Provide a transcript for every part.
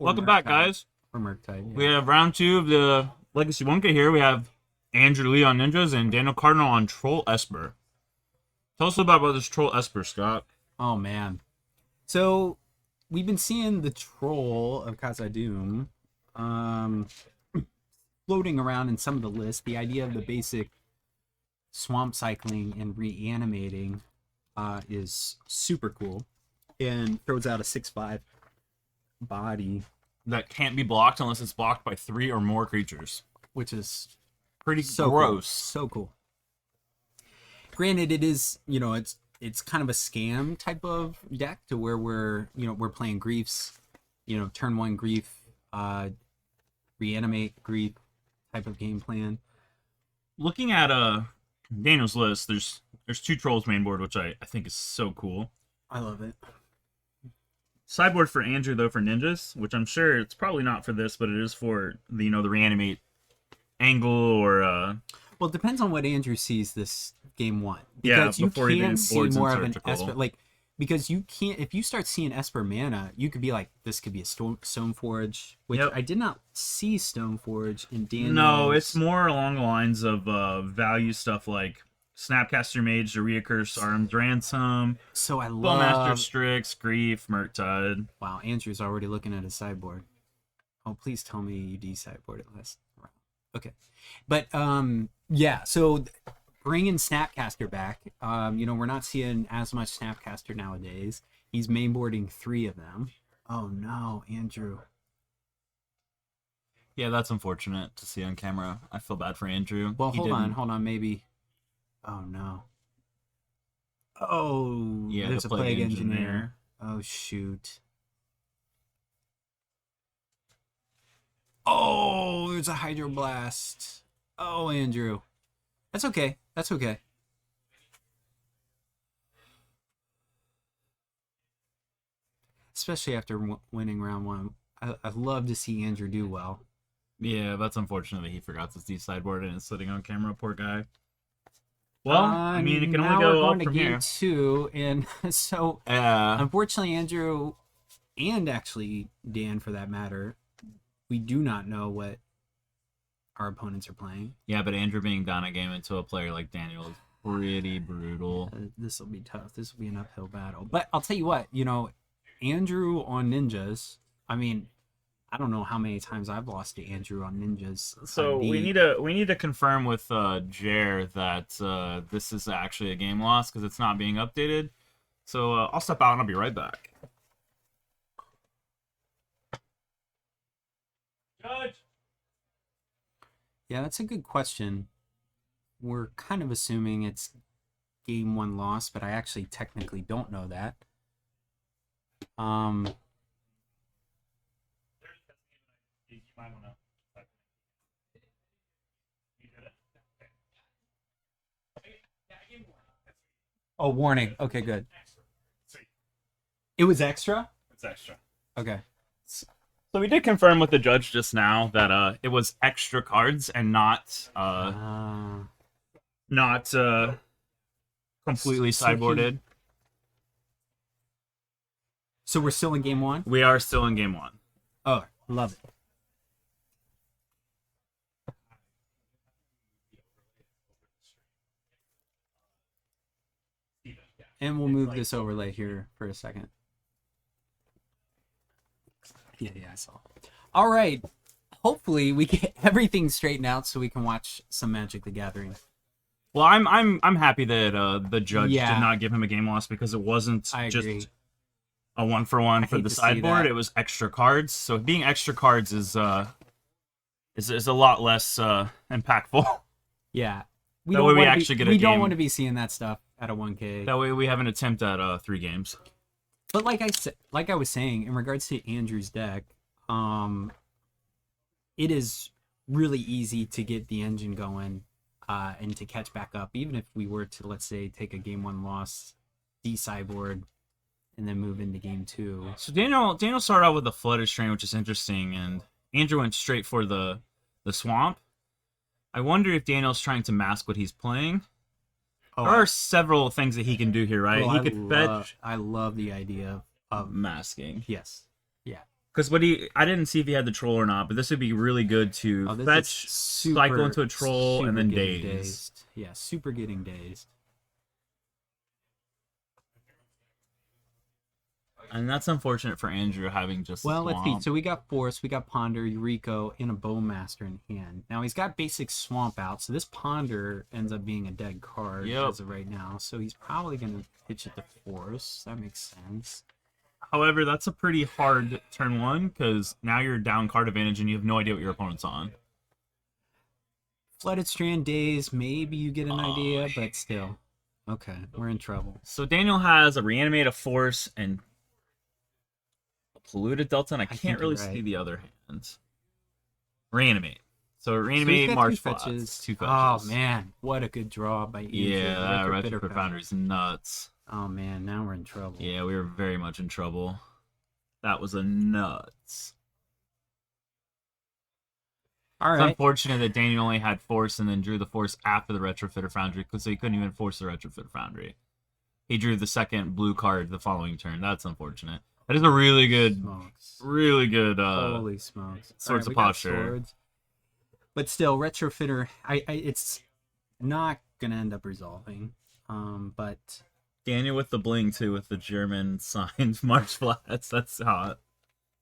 Welcome back, guys. Or Murktide, yeah. We have round 2 of the Legacy 1K here. We have Andrew Lee on Ninjas and Daniel Cardinal on Troll Esper. Tell us about this Troll Esper, Scott. Oh, man. So, we've been seeing the Troll of Khazad-dûm floating around in some of the lists. The idea of the basic swamp cycling and reanimating is super cool. And throws out a 6/5 body. That can't be blocked unless it's blocked by 3 or more creatures. Which is pretty so gross. Cool. So cool. Granted, it is, it's kind of a scam type of deck to where we're playing Griefs, turn 1 Grief, reanimate Grief type of game plan. Looking at Daniel's list, there's 2 Trolls main board, which I think is so cool. I love it. Sideboard for Andrew, though, for Ninjas, which I'm sure it's probably not for this, but it is for the reanimate angle or well, it depends on what Andrew sees this game 1. Because you can't see more of an Esper, because you can't, if you start seeing Esper mana, you could be like, this could be a Stoneforge, which I did not see Stoneforge in Daniel's. No, it's more along the lines of value stuff like Snapcaster Mage, the Reoccurse Armed Ransom, so I love Bowmaster Strix, Grief, Murktide. Wow, Andrew's already looking at his sideboard. Oh, please tell me you de-sideboard it last round. Okay. But, yeah, so bringing Snapcaster back, we're not seeing as much Snapcaster nowadays. He's mainboarding 3 of them. Oh, no, Andrew. Yeah, that's unfortunate to see on camera. I feel bad for Andrew. Well, hold on, maybe. Oh, no. Oh, yeah, there's a Plague Engineer. Oh, shoot. Oh, there's a Hydroblast. Oh, Andrew. That's okay. That's okay. Especially after winning round 1. I'd love to see Andrew do well. Yeah, that's unfortunate that he forgot to de-sideboard and is sitting on camera. Poor guy. Well, I mean, it can only go up from here. Game 2, and so unfortunately, Andrew, and actually Dan, for that matter, we do not know what our opponents are playing. Yeah, but Andrew being down a game into a player like Daniel is pretty brutal. This will be tough. This will be an uphill battle. But I'll tell you what, Andrew on Ninjas. I mean, I don't know how many times I've lost to Andrew on Ninjas. So we need to confirm with Jer that this is actually a game loss because it's not being updated. So I'll step out and I'll be right back. Judge. Yeah, that's a good question. We're kind of assuming it's game 1 loss, but I actually technically don't know that. Oh, warning. Okay, good. It was extra? It's extra. Okay. So we did confirm with the judge just now that it was extra cards and not completely sideboarded. So we're still in game 1? We are still in game 1. Oh, love it. And we'll move this overlay here for a second. Yeah, I saw. All right. Hopefully we get everything straightened out so we can watch some Magic the Gathering. Well, I'm happy that the judge did not give him a game loss because it wasn't just a 1-for-1 for the sideboard. It was extra cards. So being extra cards is a lot less impactful. Yeah. We don't want to be seeing that stuff at a 1K. That way we have an attempt at 3 games. But like I was saying, in regards to Andrew's deck, it is really easy to get the engine going and to catch back up. Even if we were to, let's say, take a game 1 loss, de-sideboard, and then move into game 2. So Daniel started out with the Flooded Strain, which is interesting, and Andrew went straight for the swamp. I wonder if Daniel's trying to mask what he's playing. There are several things that he can do here, right? He could fetch. I love the idea of masking. Yes. Yeah. Because I didn't see if he had the troll or not, but this would be really good to fetch, cycle into a troll, and then dazed. Yeah, super getting dazed. And that's unfortunate for Andrew having just. Well, let's see. So we got Force, we got Ponder, Eureka, and a Bowmaster in hand. Now he's got basic Swamp out, so this Ponder ends up being a dead card as of right now. So he's probably going to pitch it to Force. That makes sense. However, that's a pretty hard turn one, because now you're down card advantage and you have no idea what your opponent's on. Flooded Strand Daze, maybe you get an idea, but still. Okay, we're in trouble. So Daniel has a Reanimate, a Force, and a Polluted Delta, and I can't really see the other hands. Reanimate. So Reanimate, Marsh Flats. 2 fetches. Oh, man. What a good draw by Andrew. Yeah, that Retrofit Foundry's nuts. Oh, man. Now we're in trouble. Yeah, we were very much in trouble. That was a nuts. All right. It's unfortunate that Daniel only had Force and then drew the Force after the Retrofitter Foundry, because he couldn't even force the Retrofitter Foundry. He drew the second blue card the following turn. That's unfortunate. That is a really good, holy smokes, Swords of Posture. But still, Retrofitter, it's not gonna end up resolving. But Daniel with the bling too, with the German signed March Flats. That's hot.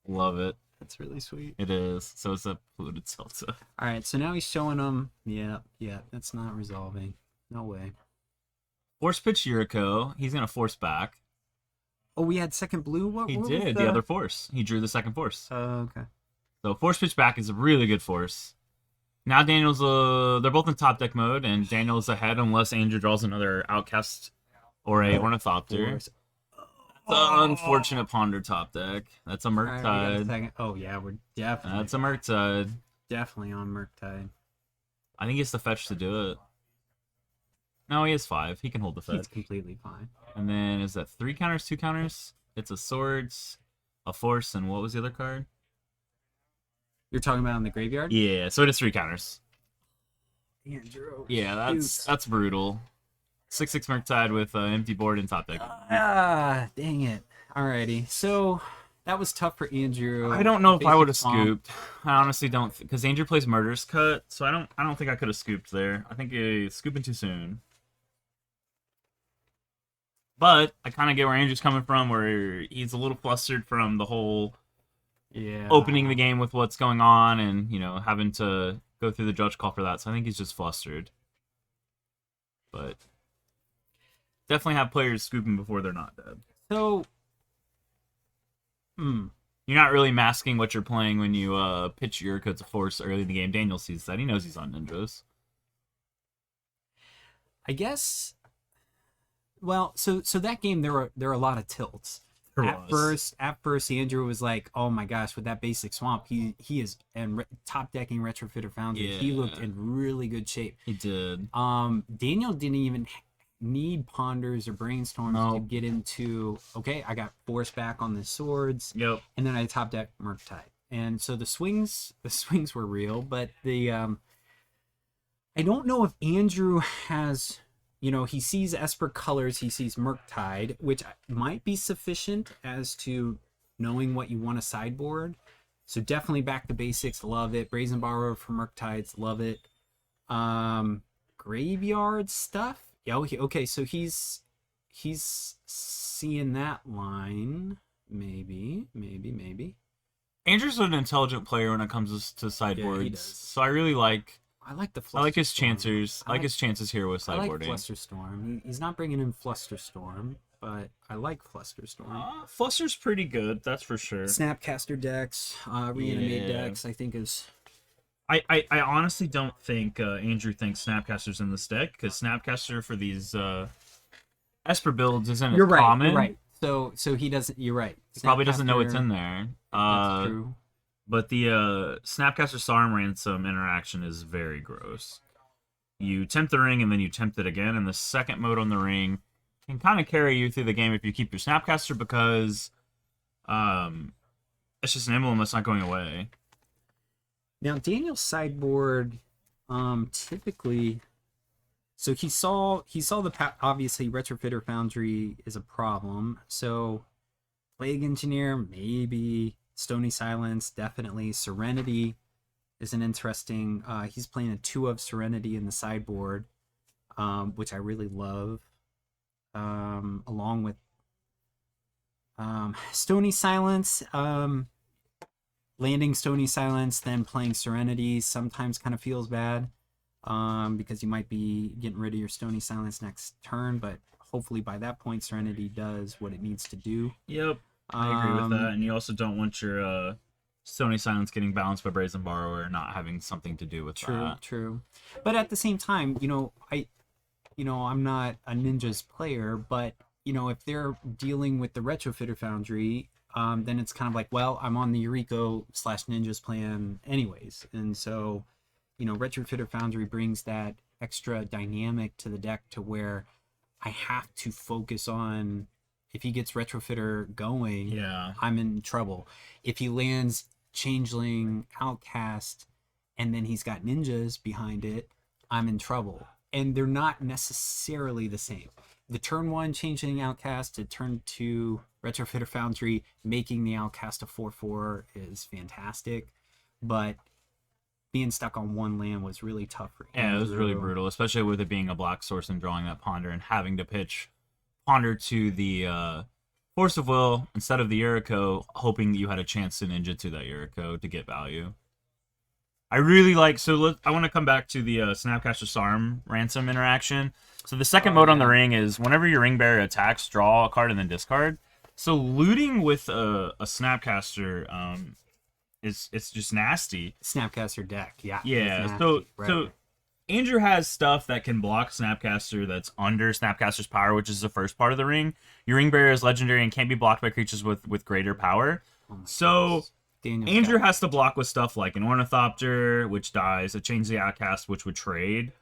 Love it. That's really sweet. It is. So it's a Polluted Delta. All right, so now he's showing them. Yeah, that's not resolving. No way. Force pitch Yuriko. He's gonna force back. Oh, we had second blue? What did, the other Force. He drew the second Force. Oh, okay. So Force pitch back is a really good Force. Now Daniel's, they're both in top deck mode, and Daniel's ahead unless Andrew draws another Outcast or a Ornithopter. It's an unfortunate Ponder top deck. That's a Murktide. Right, oh, yeah, we're definitely... That's a Murktide. Definitely on Murktide. I think he has to fetch to do it. No, he has 5. He can hold the fetch. He's completely fine. And then, is that 3 counters, 2 counters? It's a Swords, a Force, and what was the other card? You're talking about in the graveyard? Yeah, so it is 3 counters. Andrew. Yeah, that's brutal. 6/6 Murktide with empty board and top deck. Dang it. Alrighty, so that was tough for Andrew. I don't know if I would have scooped. I honestly don't, because Andrew plays Murderous Cut, so I don't think I could have scooped there. I think scooping too soon. But I kind of get where Andrew's coming from, where he's a little flustered from the whole opening the game with what's going on and, having to go through the judge call for that. So I think he's just flustered. But definitely have players scooping before they're not dead. So, you're not really masking what you're playing when you pitch your codes of Force early in the game. Daniel sees that. He knows he's on Ninjas. I guess... Well, so that game there were a lot of tilts. At first, Andrew was like, "Oh my gosh, with that basic Swamp, he is and top decking Retrofitter Foundry. Yeah. He looked in really good shape. He did. Daniel didn't even need Ponders or Brainstorms to get into. Okay, I got Force back on the Swords. Yep. And then I top deck Murktide, and so the swings were real, but the I don't know if Andrew has. He sees Esper colors, he sees Murktide, which might be sufficient as to knowing what you want to sideboard. So definitely back to basics, love it. Brazen Borrower for Murktides, love it. Graveyard stuff? Yeah, okay, so he's seeing that line. Maybe. Andrew's an intelligent player when it comes to sideboards. Yeah, he does. So I really like... I like the Flusterstorm. I like his chances. I like his chances here with sideboarding. I like Flusterstorm. He's not bringing in Flusterstorm, but I like Flusterstorm. Fluster's pretty good, that's for sure. Snapcaster decks, Reanimate decks, I think is... I honestly don't think Andrew thinks Snapcaster's in this deck, because Snapcaster for these Esper builds isn't as common. You're right. So he doesn't... You're right. He probably doesn't know it's in there. That's true. But the Snapcaster Sarm Ransom interaction is very gross. You tempt the ring, and then you tempt it again, and the second mode on the ring can kind of carry you through the game if you keep your Snapcaster, because it's just an emblem that's not going away. Now, Daniel's sideboard, typically... So he saw obviously Retrofitter Foundry is a problem, so Plague Engineer, maybe... Stony Silence, definitely. Serenity is an interesting. He's playing a 2 of Serenity in the sideboard, which I really love. Along with Stony Silence, landing Stony Silence, then playing Serenity sometimes kind of feels bad, because you might be getting rid of your Stony Silence next turn, but hopefully by that point Serenity does what it needs to do. Yep, I agree with that. And you also don't want your Stony Silence getting balanced by Brazen Borrower not having something to do with that. True. But at the same time, I'm not a Ninja's player, but if they're dealing with the Retrofitter Foundry, then it's kind of like, well, I'm on the Yuriko/Ninjas plan anyways, and so Retrofitter Foundry brings that extra dynamic to the deck to where I have to focus on, if he gets Retrofitter going, yeah, I'm in trouble. If he lands Changeling, Outcast, and then he's got Ninjas behind it, I'm in trouble. And they're not necessarily the same. The turn 1 Changeling Outcast to turn 2 Retrofitter Foundry, making the Outcast a 4/4 is fantastic, but being stuck on one land was really tough for him. Yeah, it was really brutal, especially with it being a black source and drawing that Ponder and having to pitch Ponder to the Force of Will instead of the Yuriko, hoping that you had a chance to Ninja to that Yuriko to get value. I really like, I want to come back to the Snapcaster Sarm Ransom interaction. So the second mode on the ring is whenever your Ring Bearer attacks, draw a card and then discard. So looting with a Snapcaster it's just nasty. Snapcaster deck, yeah. Yeah, so Andrew has stuff that can block Snapcaster that's under Snapcaster's power, which is the first part of the ring. Your Ring Bearer is legendary and can't be blocked by creatures with greater power. So Andrew has to block with stuff like an Ornithopter, which dies, a Change the Outcast, which would trade,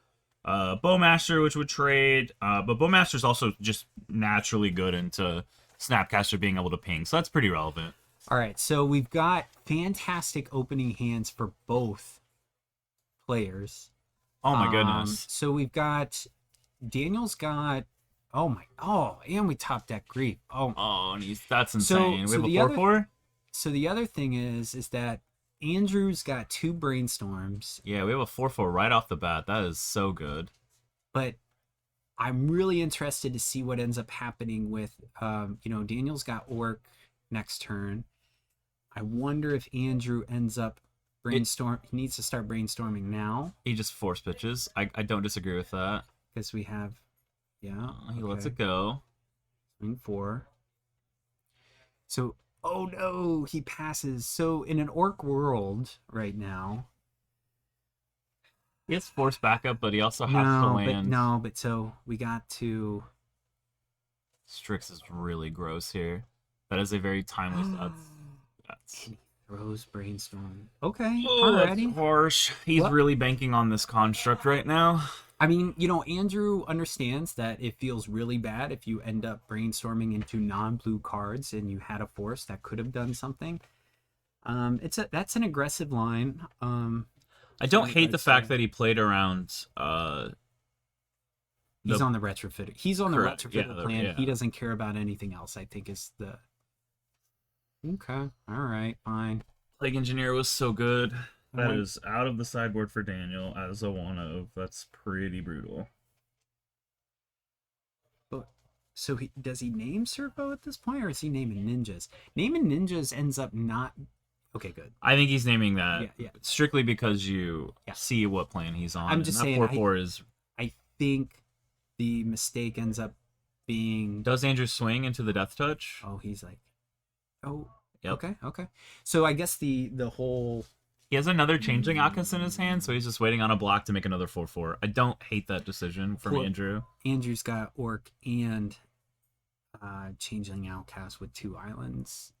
Bowmaster, which would trade, but Bowmaster's also just naturally good into Snapcaster being able to ping, so that's pretty relevant. All right, so we've got fantastic opening hands for both players. Oh my goodness. So we've got, Daniel's got, and we top deck Grief. And that's insane. We have a 4/4? So the other thing is that Andrew's got 2 Brainstorms. Yeah, we have a 4/4 right off the bat. That is so good. But I'm really interested to see what ends up happening with, Daniel's got Orc next turn. I wonder if Andrew ends up he needs to start brainstorming now. He just force pitches. I don't disagree with that. Because we have, he lets it go. Swing 4. So, oh no, he passes. So in an Orc world right now, he has force backup, but he also has to land. But so we got to. Strix is really gross here. That is a very timely. That's. Throws Brainstorm. Okay, alrighty. That's harsh. He's really banking on this construct right now. I mean, Andrew understands that it feels really bad if you end up brainstorming into non-blue cards and you had a force that could have done something. That's an aggressive line. I don't hate the fact that he played around. He's on the Retrofitter. He's on the Retrofitter plan. Yeah. He doesn't care about anything else, I think, is the. Okay. All right. Fine. Plague Engineer was so good. That is out of the sideboard for Daniel as a 1/0. That's pretty brutal. So does he name Serpo at this point, or is he naming Ninjas? Naming Ninjas ends up not. Okay, good. I think he's naming that strictly because you see what plan he's on. I'm just saying. 4/4 is. I think the mistake ends up being. Does Andrew swing into the Death Touch? Oh, he's like. Oh, yep. Okay. So I guess the whole. He has another Changeling Outcast in his hand, so he's just waiting on a block to make another 4/4. I don't hate that decision from Andrew. Andrew's got Orc and Changeling Outcast with 2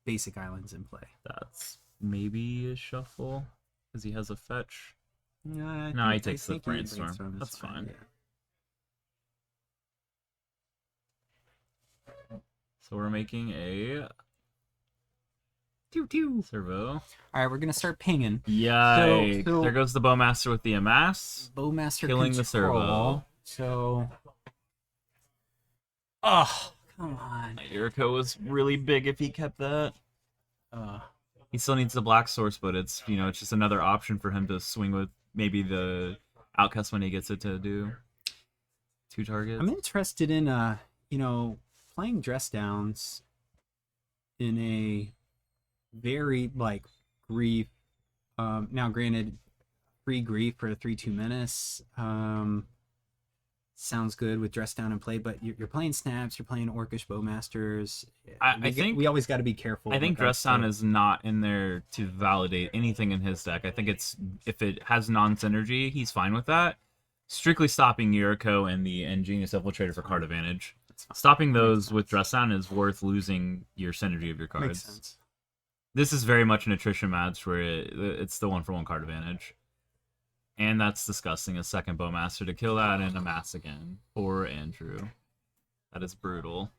basic islands in play. That's maybe a shuffle, because he has a fetch. No, he takes the Brainstorm. That's fine. Yeah. So we're making a servo. All right, we're gonna start pinging. Yikes! So there goes the Bowmaster with the Amass. Bowmaster killing the servo. So, come on. Yuriko was really big if he kept that. He still needs the black source, but it's it's just another option for him to swing with maybe the outcast when he gets it to do 2 targets. I'm interested in playing dress downs in a very like grief. Now granted, free grief for a 3/2 menace. Sounds good with dress down and play, but you're playing snaps, you're playing Orcish Bowmasters. I think we always got to be careful. I think dress down is not in there to validate anything in his deck. I think it's if it has non-synergy, he's fine with that. Strictly stopping Yuriko and the Ingenious Infiltrator for card advantage. Stopping those with dress down is worth losing your synergy of your cards. Makes sense. This is very much an attrition match where it's the 1-for-1 card advantage. And that's disgusting. A second Bowmaster to kill that and amass again. Poor Andrew. That is brutal.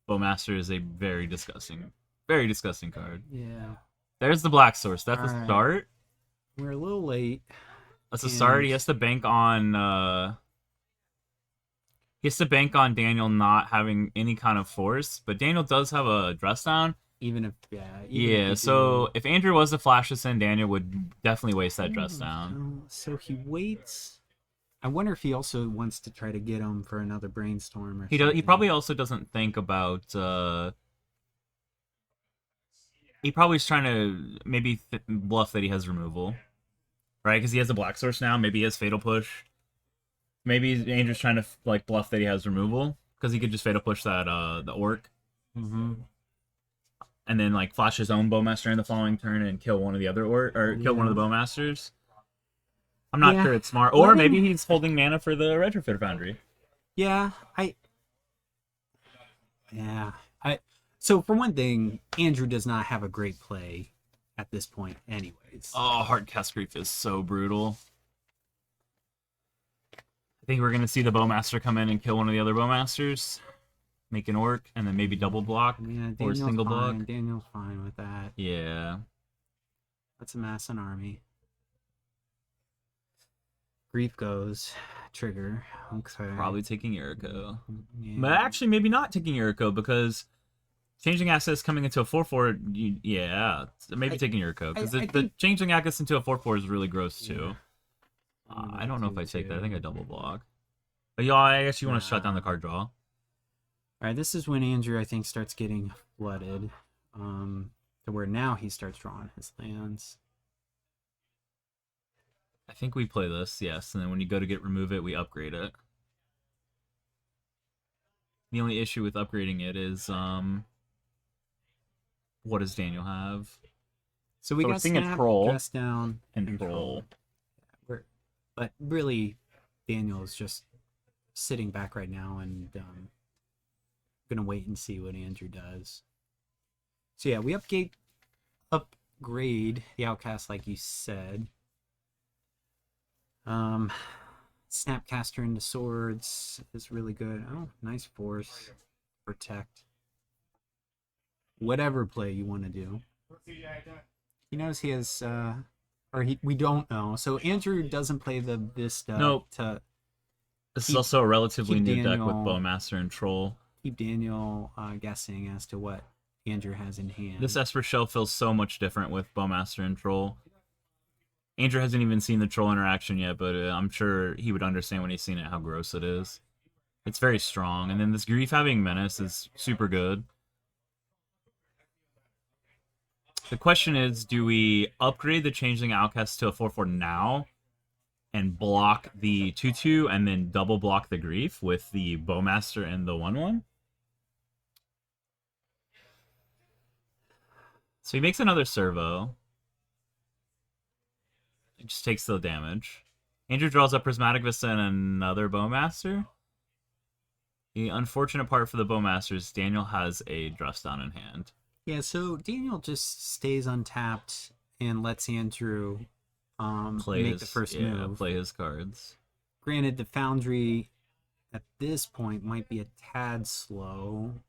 Bowmaster is a very disgusting card. Yeah. There's the black source. That's a start. We're a little late. That's a start. He has to bank on Daniel not having any kind of force, but Daniel does have a dress down. So if Andrew was to flash this in, Daniel would definitely waste that dress down. So he waits. I wonder if he also wants to try to get him for another brainstorm. He probably also doesn't think about. He probably is trying to maybe bluff that he has removal, right? Because he has a black source now. Maybe he has fatal push. Maybe Andrew's trying to like bluff that he has removal because he could just fatal push that the orc. Mm-hmm. And then like flash his own Bowmaster in the following turn and kill one of the other kill one of the Bowmasters. I'm not sure it's smart. Or maybe he's holding mana for the Retrofitter Foundry. So for one thing, Andrew does not have a great play at this point anyways. Oh, Hardcast Grief is so brutal. I think we're going to see the Bowmaster come in and kill one of the other Bowmasters. Make an orc, and then maybe double block or single block. Daniel's fine with that. Yeah. Let's amass an army. Grief goes. Trigger. Okay. Probably taking Yuriko. Yeah. But actually, maybe not taking Yuriko, because changing access coming into a 4/4, maybe taking Yuriko. Because the changing access into a 4/4 is really gross, too. I don't know if I take that. I think I double block. But y'all, I guess you want to shut down the card draw. Alright, this is when Andrew, I think, starts getting flooded. To where now he starts drawing his lands. I think we play this, yes. And then when you go to remove it, we upgrade it. The only issue with upgrading it is, what does Daniel have? So we got Snap, Dress Down, and Troll. But really, Daniel is just sitting back right now and gonna wait and see what Andrew does. So yeah, we upgrade the Outcast like you said. Snapcaster into Swords is really good. Oh, nice Force. Protect. Whatever play you want to do. He knows he has we don't know. So Andrew doesn't play the Vista. Nope. This is also a relatively new deck with Bowmaster and Troll. Keep Daniel guessing as to what Andrew has in hand. This Esper shell feels so much different with Bowmaster and Troll. Andrew hasn't even seen the Troll interaction yet, but I'm sure he would understand when he's seen it how gross it is. It's very strong. And then this Grief having Menace is super good. The question is, do we upgrade the Changeling Outcast to a 4/4 now and block the 2/2 and then double block the Grief with the Bowmaster and the 1/1? So he makes another servo. It just takes the damage. Andrew draws a Prismatic Vista and another Bowmaster. The unfortunate part for the Bowmaster is Daniel has a Dress Down in hand. Yeah, so Daniel just stays untapped and lets Andrew make the first move. Play his cards. Granted, the Foundry at this point might be a tad slow.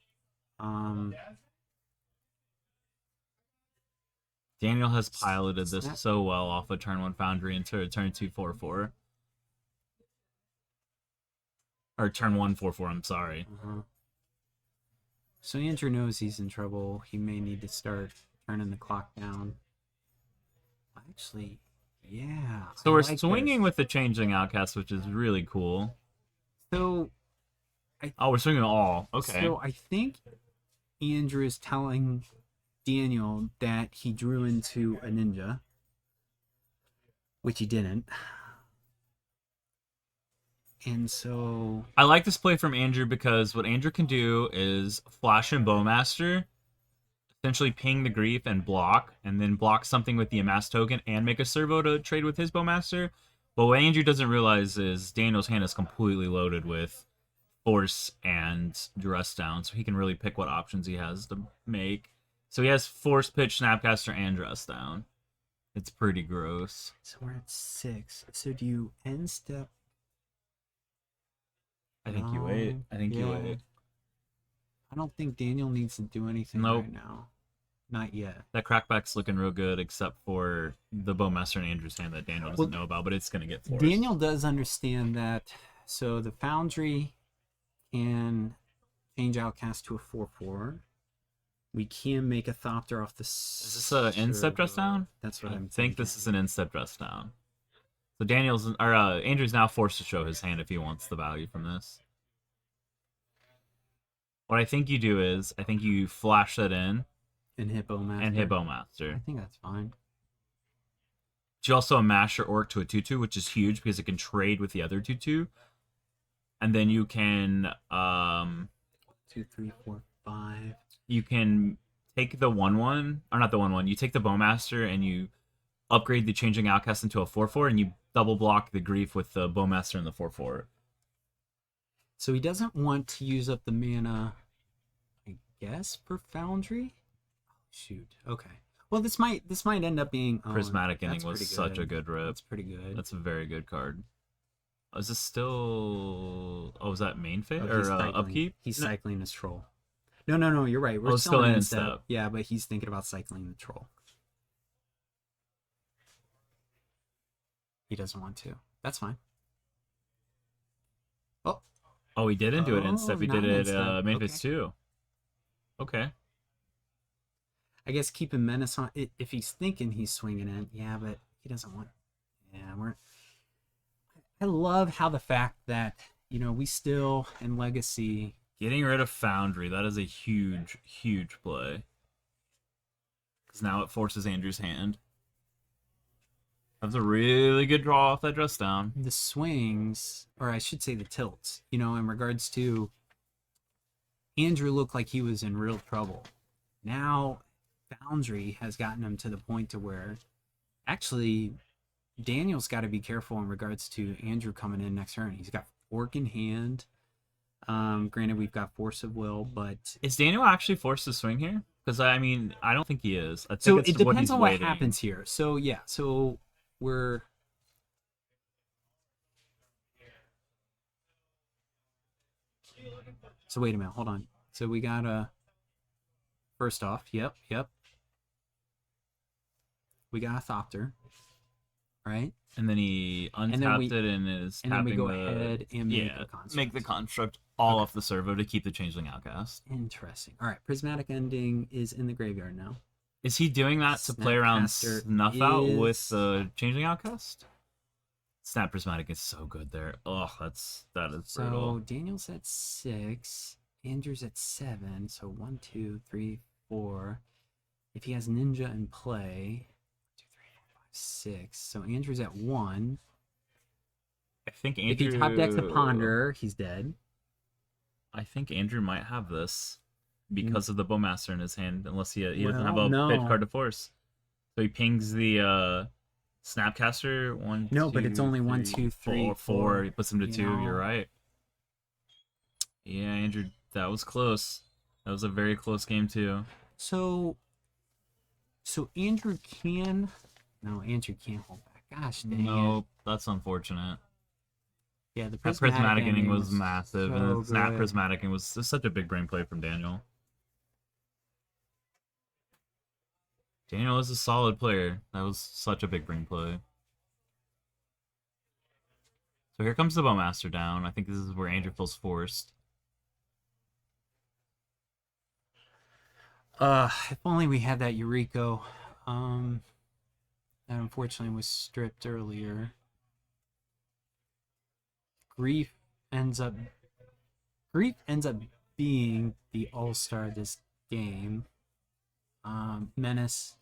Daniel has piloted this so well off a turn 1 Foundry into a turn 2 4/4. Or turn 1 4/4, I'm sorry. So Andrew knows he's in trouble. He may need to start turning the clock down. Actually, yeah. So we're swinging with the Changeling Outcast, which is really cool. So, we're swinging all. Okay. So I think Andrew is telling Daniel that he drew into a ninja, which he didn't. And so I like this play from Andrew because what Andrew can do is flash and Bowmaster, essentially ping the Grief and block, and then block something with the Amass token and make a servo to trade with his Bowmaster. But what Andrew doesn't realize is Daniel's hand is completely loaded with Force and Dress Down, so he can really pick what options he has to make. So he has Force, Pitch, Snapcaster, and Dress Down. It's pretty gross. So we're at 6. So do you end step? I think you wait. I think you wait. I don't think Daniel needs to do anything right now. Not yet. That crackback's looking real good, except for the Bowmaster and Andrew's hand that Daniel doesn't know about, but it's going to get forced. Daniel does understand that. So the Foundry can change Outcast to a 4/4. We can make a Thopter off the... Is this an instep dress down? That's what I I'm think this is an instep dress down. So Andrew's now forced to show his hand if he wants the value from this. What I think you do is, I think you flash that in. And hit Bowmaster. I think that's fine. You also amass your Orc to a 2/2, which is huge because it can trade with the other 2/2. And then you can 2, 3, 4, 5. You can take the 1/1, or not the 1/1. You take the Bowmaster and you upgrade the Changing Outcast into a 4/4, and you double block the Grief with the Bowmaster and the 4/4. So he doesn't want to use up the mana, I guess, for Foundry. Oh, shoot. Okay. Well, this might end up being Prismatic Ending was such a good rip. That's pretty good. That's a very good card. Is this still? Oh, is that main phase or upkeep? He's cycling his troll. No. You're right. We're still in step. Yeah, but he's thinking about cycling the troll. He doesn't want to. That's fine. Oh, he didn't do it in step. He did it main phase 2. Okay. I guess keeping Menace on it if he's thinking he's swinging in. Yeah, but he doesn't want. Yeah, I love how the fact that we still in Legacy getting rid of Foundry. That is a huge, huge play. Because now it forces Andrew's hand. That's a really good draw off that dress down. The swings, or I should say the tilts, in regards to Andrew looked like he was in real trouble. Now Foundry has gotten him to the point to where actually Daniel's got to be careful in regards to Andrew coming in next turn. He's got Orc in hand. Granted, we've got Force of Will, but... Is Daniel actually forced to swing here? Because, I don't think he is. I think so it depends on what happens here. So, yeah, we're... So, wait a minute, hold on. So, we got first off, yep. We got a Thopter, right? And then he untapped it and is tapping then we go ahead and make the construct all off the servo to keep the Changeling Outcast. Interesting. All right, Prismatic Ending is in the graveyard now. Is he doing that to play around Snuff Out with the Changeling Outcast? Snap Prismatic is so good there. Oh, that is brutal. So Daniel's at 6, Andrew's at 7. So 1, 2, 3, 4. If he has Ninja in play, 2, 3, 4, 5, 6. So Andrew's at 1. I think Andrew. If he top decks a Ponder, he's dead. I think Andrew might have this because of the Bowmaster in his hand, unless he doesn't have a pitch card to force. So he pings the Snapcaster. But it's only 1, 2, 3, 4. He puts him to 2. You're right. Yeah, Andrew, that was close. That was a very close game too. So Andrew can. No, Andrew can't hold back. Gosh dang it. That's unfortunate. Yeah, the Prismatic Ending was massive, and Snap Prismatic Ending was such a big brain play from Daniel. Daniel is a solid player. That was such a big brain play. So here comes the Bowmaster down. I think this is where Andrew feels forced. If only we had that Eureka. That unfortunately was stripped earlier. Grief ends up being the all-star of this game. Menace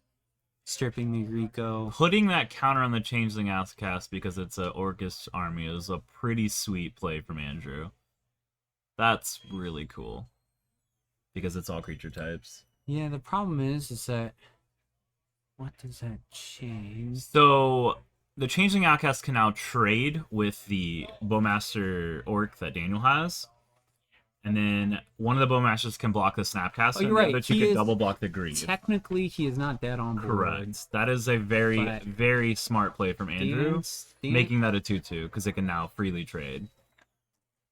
stripping the Rico. Putting that counter on the Changeling Outcast because it's a Orcish army is a pretty sweet play from Andrew. That's really cool. Because it's all creature types. Yeah, the problem is that... What does that change? So, the Changeling Outcast can now trade with the Bowmaster Orc that Daniel has. And then one of the Bowmasters can block the Snapcaster, and the other two can double block the Grief. Technically, he is not dead on board. Correct. That is a very, very smart play from Andrew, making that a 2-2, because it can now freely trade.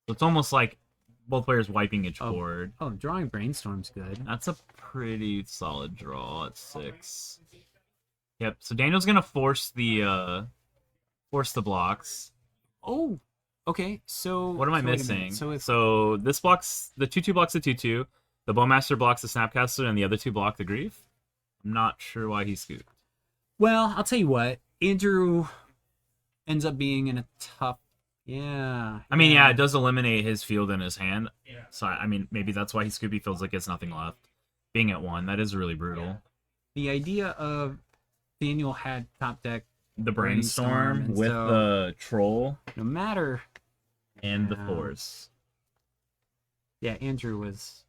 So it's almost like both players wiping each board. Oh, drawing Brainstorm's good. That's a pretty solid draw at 6. Yep, so Daniel's going to force the blocks. Oh, okay, so... What am I missing? So this blocks... The 2-2 blocks the 2-2. The Bowmaster blocks the Snapcaster, and the other two block the Grief. I'm not sure why he scooped. Well, I'll tell you what. Andrew ends up being in a tough... Yeah. I mean, yeah, it does eliminate his field in his hand. Yeah. So, I mean, maybe that's why he scooped. He feels like he has nothing left. Being at 1, that is really brutal. The idea of Daniel had top deck the Brainstorm with the Troll. No matter... And the Force. Yeah, Andrew was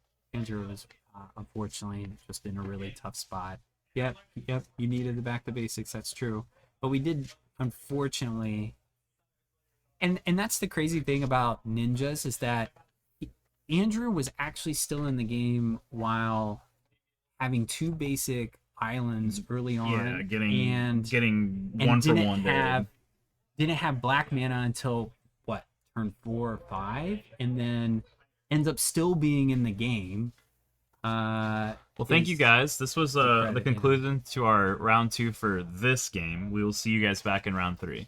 unfortunately just in a really tough spot. Yep, you needed to back the basics, that's true. But we did, unfortunately... And that's the crazy thing about ninjas, is that Andrew was actually still in the game while having 2 basic islands early on. Yeah, getting one for one there. Didn't have black mana until what, turn 4 or 5, and then ends up still being in the game. Well, thank you guys. This was the conclusion to our round 2 for this game. We will see you guys back in round 3.